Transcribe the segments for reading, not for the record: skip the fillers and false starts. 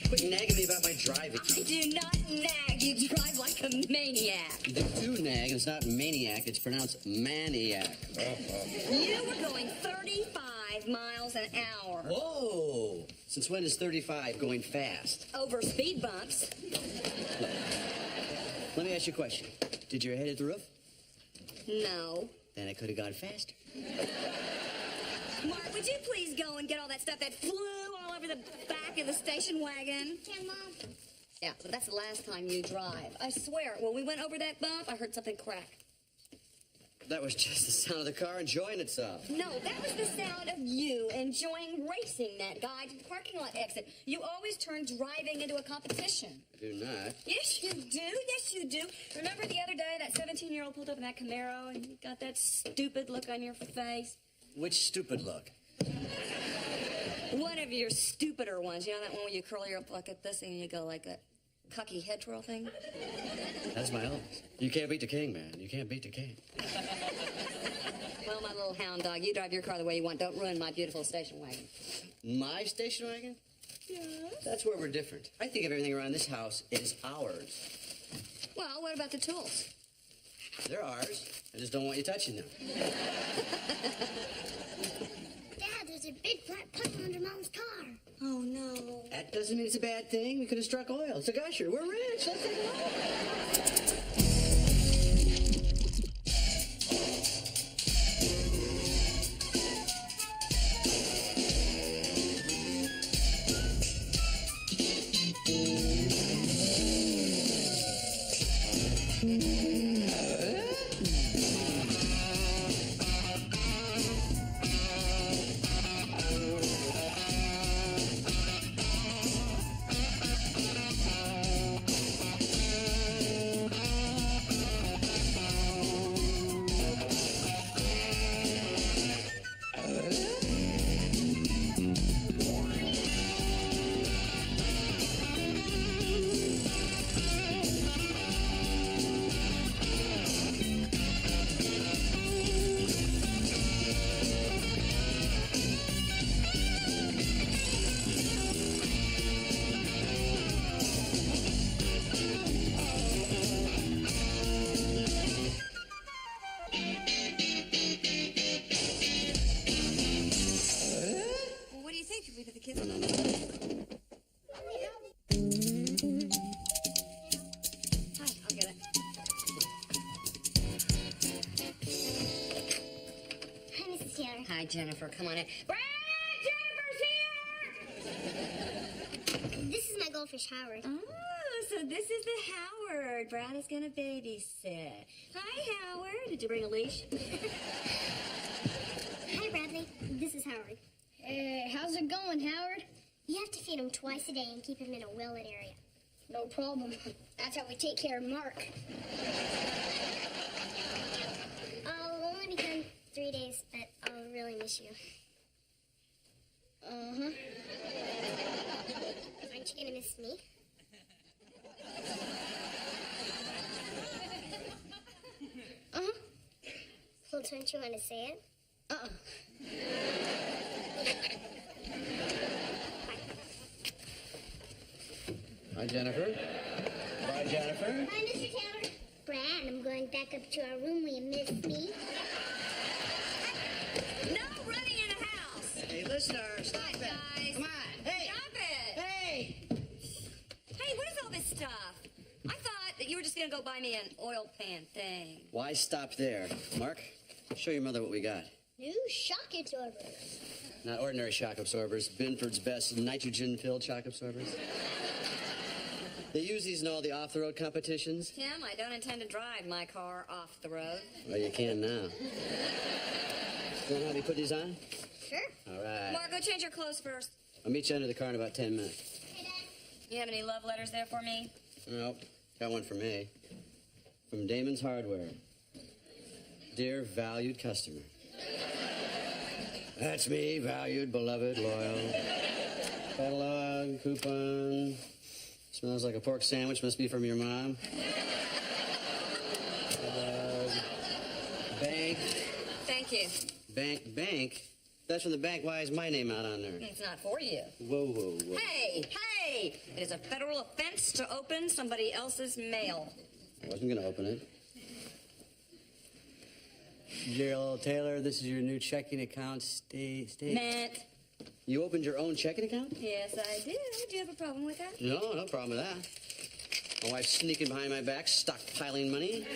Quit nagging me about my driving. I do not nag. You drive like a maniac. You do nag, and it's not maniac. It's pronounced maniac. You were going 35 miles an hour. Whoa! Since when is 35 going fast? Over speed bumps. Look, let me ask you a question. Did your head hit the roof? No. Then it could have gone faster. Mark, would you please go and get all that stuff that flew all over the back of the station wagon? Yeah, Mom. Yeah, but that's the last time you drive. I swear, when we went over that bump, I heard something crack. That was just the sound of the car enjoying itself. No, that was the sound of you enjoying racing that guy to the parking lot exit. You always turn driving into a competition. I do not. Yes, you do. Yes, you do. Remember the other day that 17-year-old pulled up in that Camaro and you got that stupid look on your face? Which stupid look? One of your stupider ones. You know that one where you curl your up like at this and you go like a cocky head twirl thing? That's my own. You can't beat the king, man. You can't beat the king. Well, my little hound dog, you drive your car the way you want. Don't ruin my beautiful station wagon. My station wagon? Yes? That's where we're different. I think of everything around this house is ours. Well, what about the tools? They're ours. I just don't want you touching them. Dad, there's a big flat puddle under Mom's car. Oh, no. That doesn't mean it's a bad thing. We could have struck oil. It's a gusher. We're rich. Let's take it all. Hi, Jennifer. Come on in. Brad! Jennifer's here! This is my goldfish, Howard. Oh, so this is the Howard Brad is going to babysit. Hi, Howard. Did you bring a leash? Hi, Bradley. This is Howard. How's it going, Howard? You have to feed him twice a day and keep him in a well-lit area. No problem. That's how we take care of Mark. I'll only be gone 3 days, but I'll really miss you. Uh-huh. Aren't you gonna miss me? Uh-huh. Well, don't you want to say it? Uh-uh. Hi, Jennifer. Bye, Jennifer. Bye, Mr. Taylor. Brad, I'm going back up to our room. Will you miss me? No running in the house. Hey, listener, stop Hi, it. guys. Come on. Hey. Stop it. Hey. Hey, what is all this stuff? I thought that you were just going to go buy me an oil pan thing. Why stop there? Mark, show your mother what we got. New shock absorbers. Not ordinary shock absorbers. Binford's best nitrogen-filled shock absorbers. They use these in all the off-the-road competitions. Tim, I don't intend to drive my car off the road. Well, you can now. You want to have me put these on? Sure. All right. Mark, go change your clothes first. I'll meet you under the car in about 10 minutes. Hey, Dad. You have any love letters there for me? Nope. Got one for me. From Damon's Hardware. Dear valued customer. That's me, valued, beloved, loyal. Catalog, coupon. Smells like a pork sandwich. Must be from your mom. Bank. Thank you. Bank? That's from the bank. Why is my name out on there? It's not for you. Whoa. Hey! Hey, it is a federal offense to open somebody else's mail. I wasn't going to open it. Gerald Taylor, this is your new checking account. Stay. Matt. You opened your own checking account? Yes, I do. Do you have a problem with that? No problem with that. My wife's sneaking behind my back, stockpiling money.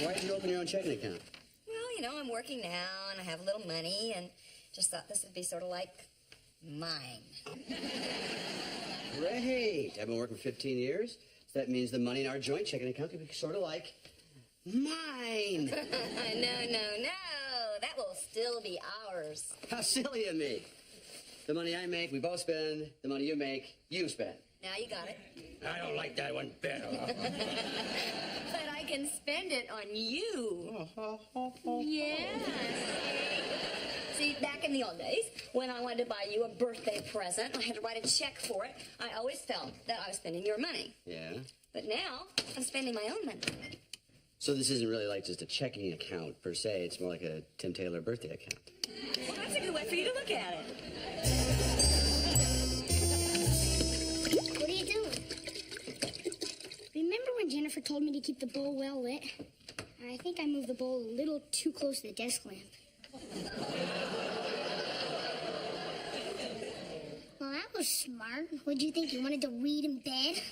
Why did you open your own checking account? Well, you know, I'm working now, and I have a little money, and just thought this would be sort of like mine. Great. I've been working 15 years. So that means the money in our joint checking account could be sort of like mine. No. That will still be ours. How silly of me. The money I make, we both spend. The money you make, you spend. Now you got it. I don't like that one bit. But I can spend it on you. Yes. See, back in the old days, when I wanted to buy you a birthday present, I had to write a check for it. I always felt that I was spending your money. Yeah? But now, I'm spending my own money. So this isn't really like just a checking account, per se. It's more like a Tim Taylor birthday account. Well, that's a good way for you to look at it. What are you doing? Remember when Jennifer told me to keep the bowl well lit? I think I moved the bowl a little too close to the desk lamp. Well, that was smart. What'd you think? You wanted to read in bed?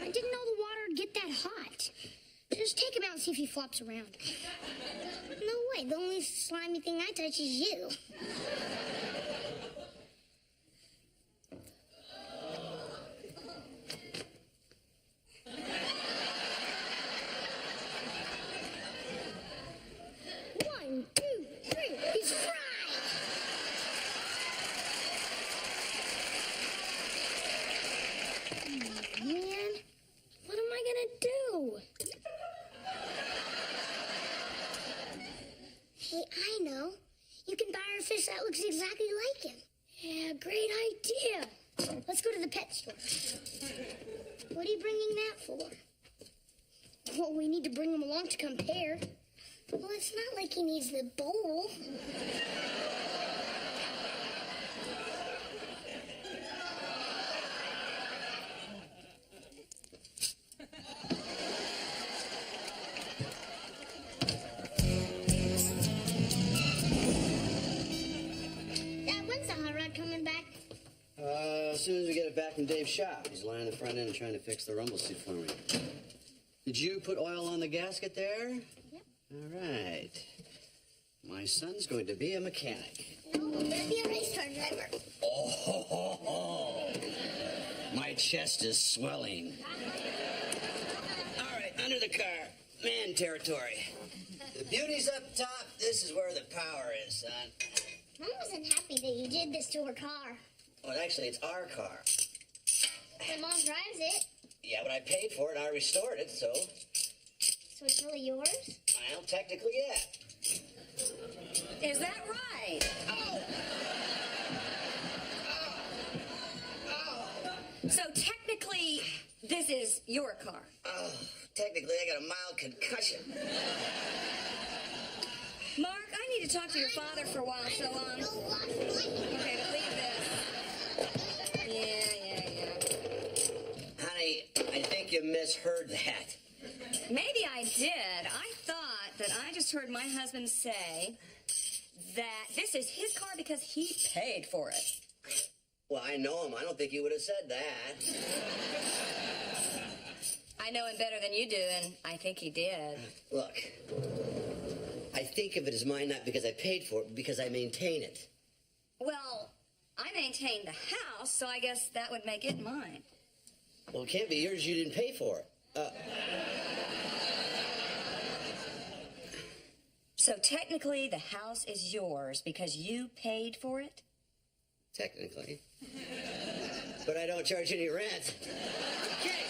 I didn't know the water would get that hot. Just take him out and see if he flops around. No way. The only slimy thing I touch is you. One, two, three. He's fried. Oh, man. What am I gonna do? Hey, I know. You can buy her a fish that looks exactly like him. Yeah, great idea. Let's go to the pet store. What are you bringing that for? Well, we need to bring him along to compare. Well, it's not like he needs the bowl. Dad, when's the hot rod coming back? As soon as we get it back in Dave's shop. He's lying the front end and trying to fix the rumble suit for me. Did you put oil on the gasket there? Yep. All right. My son's going to be a mechanic. No, I'm gonna be a race car driver. Oh. My chest is swelling. All right, under the car. Man territory. The beauty's up top. This is where the power is, son. Mom wasn't happy that you did this to her car. Well, actually, it's our car. My mom drives it, Yeah, but I paid for it and I restored it, so... so it's really yours? Well, technically, yeah. Is that right? So technically, this is your car. Oh, technically, I got a mild concussion. Mark, I need to talk to your father for a while, so, okay, but leave this. Yeah. Honey, I think you misheard that. Maybe I did. I thought that I just heard my husband say that this is his car because he paid for it. Well, I know him. I don't think he would have said that. I know him better than you do, and I think he did. Look, I think of it as mine not because I paid for it, but because I maintain it. Well, I maintain the house, so I guess that would make it mine. Well, it can't be yours. You didn't pay for it. So technically, the house is yours because you paid for it? Technically. But I don't charge any rent. Okay.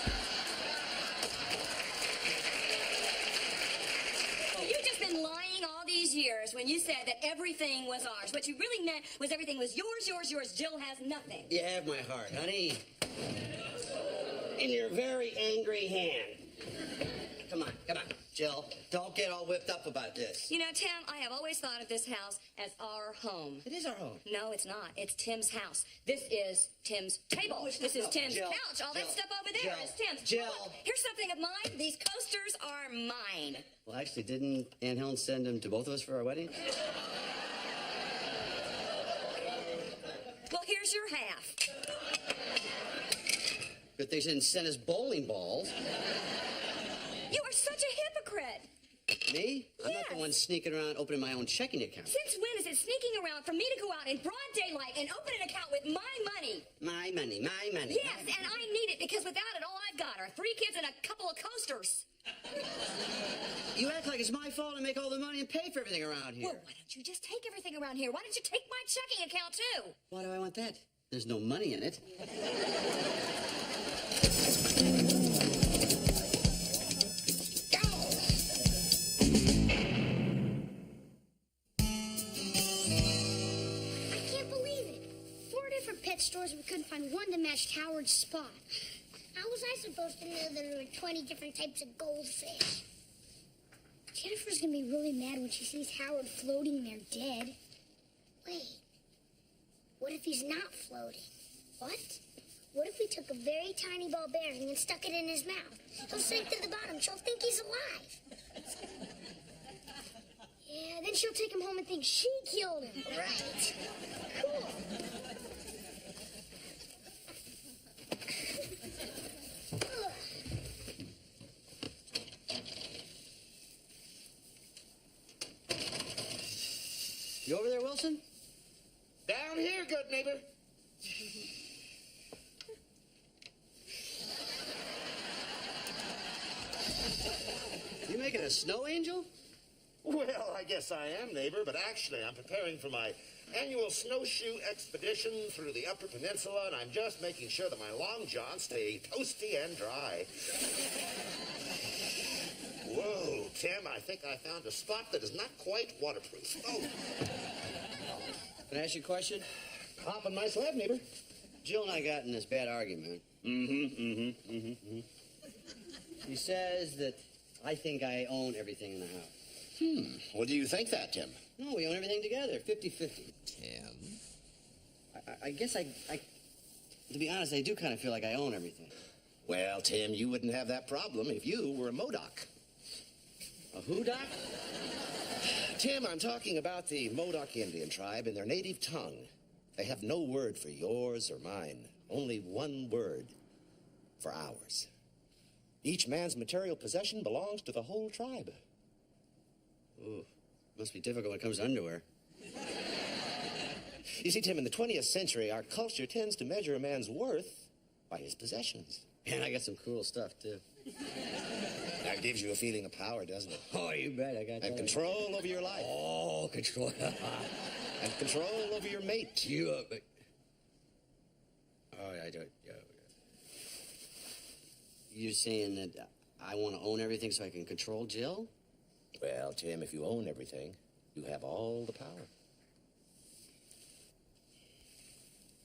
You've just been lying all these years when you said that everything was ours. What you really meant was everything was yours. Jill has nothing. You have my heart, honey. In your very angry hand. Come on. Jill, don't get all whipped up about this. You know, Tim, I have always thought of this house as our home. It is our home. No, it's not. It's Tim's house. This is Tim's table. No, it's this not. is Tim's Jill, couch. All Jill, that stuff over there Jill, is Tim's. Jill. Oh, look, here's something of mine. These coasters are mine. Well, actually, didn't Aunt Helen send them to both of us for our wedding? Well, here's your half. Good thing she didn't send us bowling balls. You are such a hypocrite. Me? I'm not the Yes. one sneaking around opening my own checking account. Since when is it sneaking around for me to go out in broad daylight and open an account with my money? My money, my money. Yes, and I need it because without it, all I've got are 3 kids and a couple of coasters. You act like it's my fault to make all the money and pay for everything around here. Well, why don't you just take everything around here? Why don't you take my checking account, too? Why do I want that? There's no money in it. I can't believe it. 4 different pet stores, we couldn't find one to match Howard's spot. How was I supposed to know there were 20 different types of goldfish? Jennifer's gonna be really mad when she sees Howard floating there dead. Wait, what if he's not floating? What? What if we took a very tiny ball bearing and stuck it in his mouth? He'll sink to the bottom. She'll think he's alive. Yeah, then she'll take him home and think she killed him. Right. Cool. You over there, Wilson? Down here, good neighbor. You making a snow angel? Well, I guess I am, neighbor, but actually I'm preparing for my annual snowshoe expedition through the Upper Peninsula, and I'm just making sure that my long johns stay toasty and dry. Whoa, Tim, I think I found a spot that is not quite waterproof. Oh, Can I ask you a question? hop on my sled, neighbor. Jill and I got in this bad argument. She says that I think I own everything in the house. What do you think that, Tim? No, we own everything together, 50-50. Tim? I guess I, to be honest, I do kind of feel like I own everything. Well, Tim, you wouldn't have that problem if you were a Modoc. A who, Doc? Tim, I'm talking about the Modoc Indian tribe in their native tongue. They have no word for yours or mine, only one word for ours. Each man's material possession belongs to the whole tribe. Ooh, must be difficult when it comes to underwear. You see, Tim, in the 20th century, our culture tends to measure a man's worth by his possessions. And I got some cool stuff, too. That gives you a feeling of power, doesn't it? Oh, you bet, I got that. And control over your life. Oh, control. And control over your mate. You up. Oh, I don't. Yeah. You're saying that I want to own everything so I can control Jill? Well, Tim, if you own everything, you have all the power.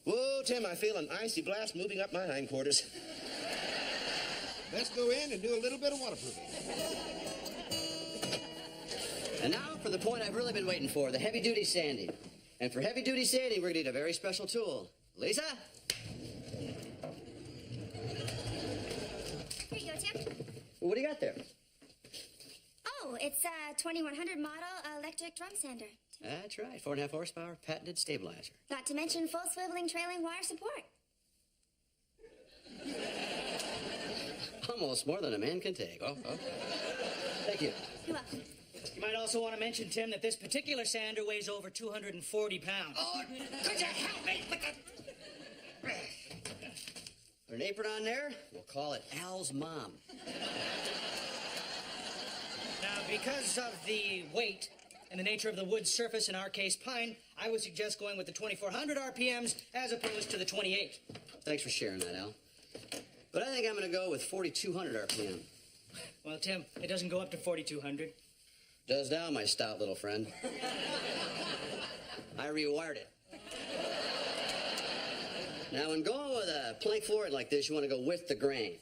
Whoa, Tim, I feel an icy blast moving up my hindquarters. Let's go in and do a little bit of waterproofing. And now for the point I've really been waiting for, the heavy-duty sanding. And for heavy-duty sanding, we're going to need a very special tool. Lisa? Here you go, Tim. What do you got there? Oh, it's a 2100 model electric drum sander. That's right, 4.5 horsepower, patented stabilizer. Not to mention full swiveling trailing wire support. Almost more than a man can take. Oh. Thank you. You're welcome. You might also want to mention, Tim, that this particular sander weighs over 240 pounds. Oh, could you help me with the... Put an apron on there, we'll call it Al's mom. Now, because of the weight and the nature of the wood surface, in our case pine, I would suggest going with the 2400 RPMs as opposed to the 28. Thanks for sharing that, Al. But I think I'm going to go with 4,200 RPM. Well, Tim, it doesn't go up to 4200. Does now, my stout little friend. I rewired it. Now, when going with a plank floor like this, you want to go with the grain.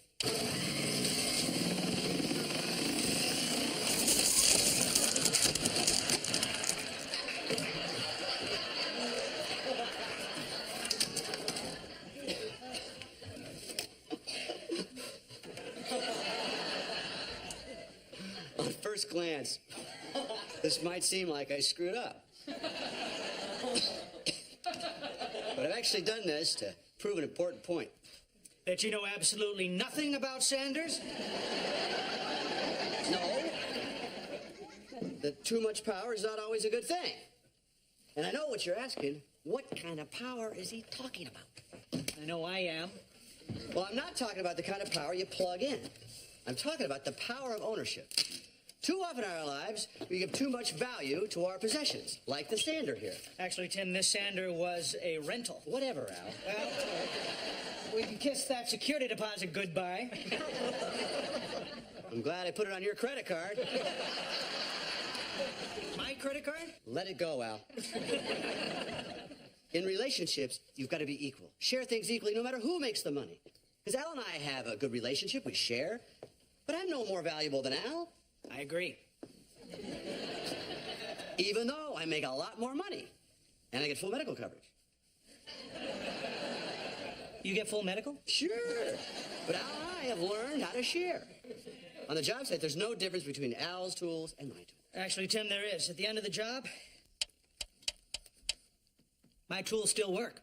glance, this might seem like I screwed up. But I've actually done this to prove an important point. That you know absolutely nothing about Sanders? No. That too much power is not always a good thing. And I know what you're asking. What kind of power is he talking about? I know I am. Well, I'm not talking about the kind of power you plug in. I'm talking about the power of ownership. Too often in our lives, we give too much value to our possessions, like the sander here. Actually, Tim, this sander was a rental. Whatever, Al. Well, we can kiss that security deposit goodbye. I'm glad I put it on your credit card. My credit card? Let it go, Al. In relationships, you've got to be equal. Share things equally no matter who makes the money. Because Al and I have a good relationship. We share. But I'm no more valuable than Al. I agree. Even though I make a lot more money. And I get full medical coverage. You get full medical? Sure. But Al and I have learned how to share. On the job site, there's no difference between Al's tools and my tools. Actually, Tim, there is. At the end of the job, my tools still work.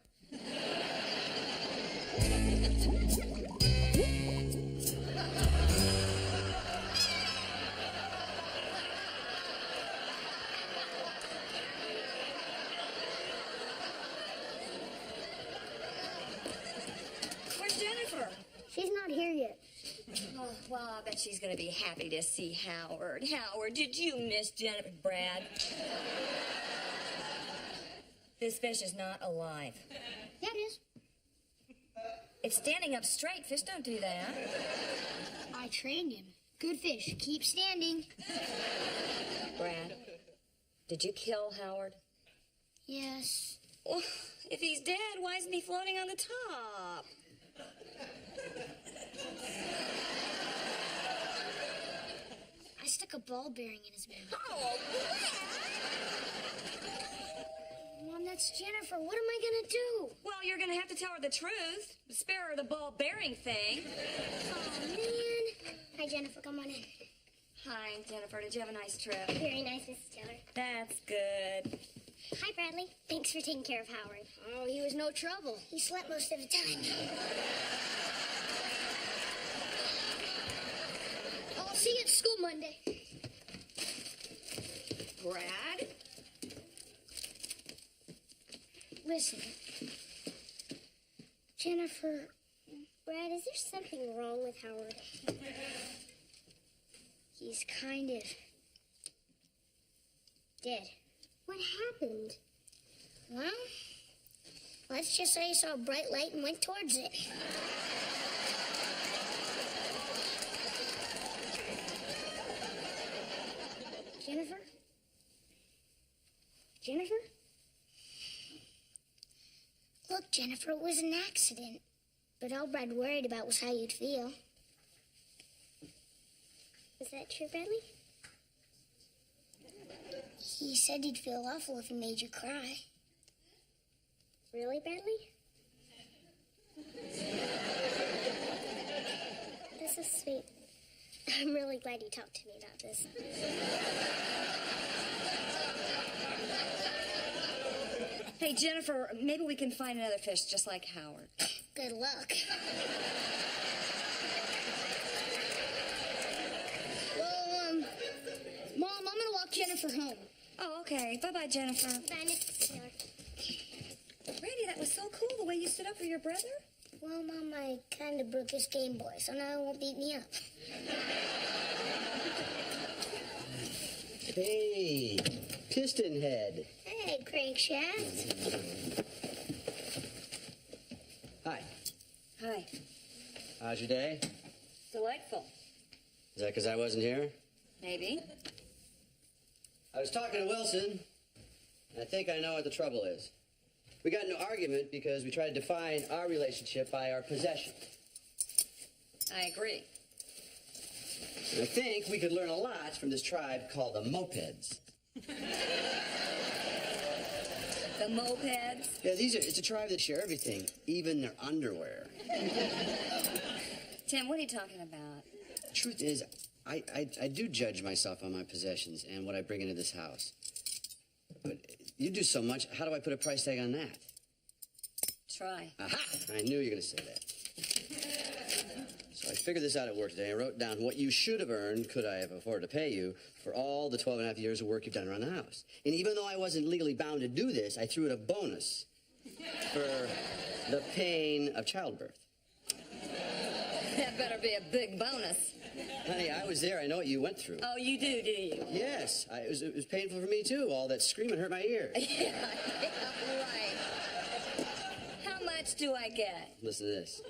Where's Jennifer? She's not here yet. Oh, well, I bet she's gonna be happy to see Howard. Howard, did you miss Jennifer? Brad? This fish is not alive. Yeah, it is. It's standing up straight. Fish don't do that. I trained him. Good fish. Keep standing. Brad, did you kill Howard? Yes. Well, if he's dead, why isn't he floating on the top? I stuck a ball bearing in his mouth. Oh, Mom, that's Jennifer. What am I gonna do? well, you're gonna have to tell her the truth. Spare her the ball-bearing thing. Oh, man. Hi, Jennifer. Come on in. Hi, Jennifer. Did you have a nice trip? Very nice, Mrs. Taylor. That's good. Hi, Bradley. Thanks for taking care of Howard. Oh, he was no trouble. He slept most of the time. I'll see you at school Monday. Brad? Listen. Jennifer, Brad, is there something wrong with Howard? He's kind of dead. What happened? Well, let's just say he saw a bright light and went towards it. Jennifer? Jennifer? Look, Jennifer, it was an accident. But all Brad worried about was how you'd feel. Is that true, Bradley? He said he'd feel awful if he made you cry. Really, Bradley? This is sweet. I'm really glad you talked to me about this. Hey, Jennifer, maybe we can find another fish just like Howard. Good luck. Well, Mom, I'm gonna walk Jennifer home. Oh, okay. Bye-bye, Jennifer. Bye, Mrs. Taylor. Randy, that was so cool, the way you stood up for your brother. Well, Mom, I kind of broke his Game Boy, so now he won't beat me up. Hey, piston head. Hey, crankshaft. Hi. Hi. How's your day? Delightful. Is that because I wasn't here? Maybe. I was talking to Wilson, and I think I know what the trouble is. We got in an argument because we tried to define our relationship by our possession. I agree. And I think we could learn a lot from this tribe called the mopeds. The mopeds. Yeah, it's a tribe that share everything, even their underwear. Tim, what are you talking about? The truth is, I do judge myself on my possessions and what I bring into this house. But you do so much. How do I put a price tag on that? Try. Aha! I knew you were going to say that. So I figured this out at work today. I wrote down what you should have earned, could I have afforded to pay you, for all the 12 and a half years of work you've done around the house. And even though I wasn't legally bound to do this, I threw in a bonus for the pain of childbirth. That better be a big bonus. Honey, I was there. I know what you went through. Oh, you do you? Yes. It was painful for me, too. All that screaming hurt my ears. Yeah, right. How much do I get? Listen to this.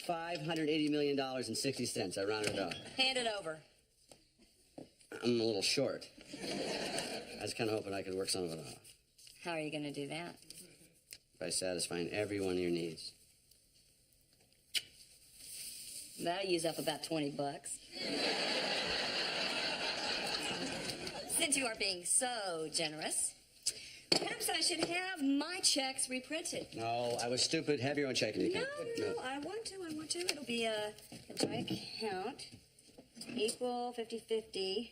$580 million and 60 cents. I rounded it off. Hand it over. I'm a little short. I was kind of hoping I could work some of it off. How are you going to do that? By satisfying every one of your needs. That'll use up about $20. Since you are being so generous, perhaps I should have my checks reprinted. No, I was stupid. Have your own checking account. No, I want to. It'll be a joint account, equal 50-50.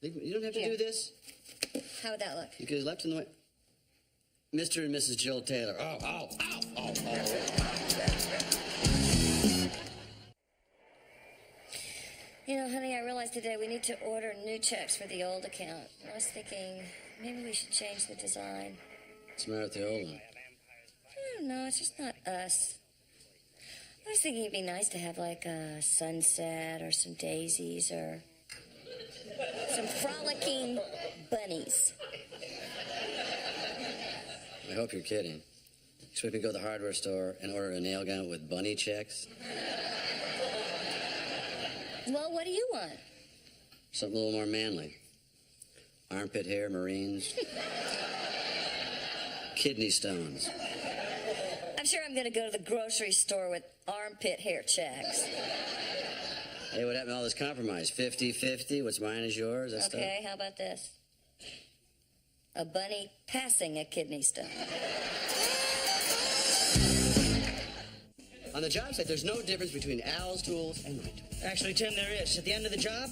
You don't have to do this. How would that look? You could have left in the way. Mr. and Mrs. Jill Taylor. Oh. You know, honey, I realized today we need to order new checks for the old account. I was thinking maybe we should change the design. What's the matter with the old one? I don't know, it's just not us. I was thinking it'd be nice to have like a sunset or some daisies or some frolicking bunnies. I hope you're kidding. So we could go to the hardware store and order a nail gun with bunny checks? Well, what do you want? Something a little more manly. Armpit hair, Marines. Kidney stones. I'm sure I'm going to go to the grocery store with armpit hair checks. Hey, what happened to all this compromise? 50-50? What's mine is yours? That Okay, how about this? A bunny passing a kidney stone. On the job site, there's no difference between Al's tools and my tools. Actually, Tim, there is. At the end of the job,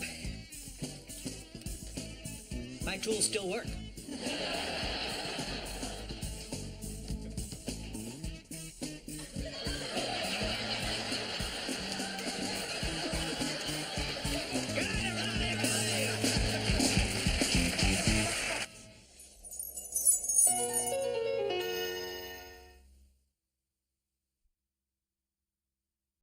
my tools still work.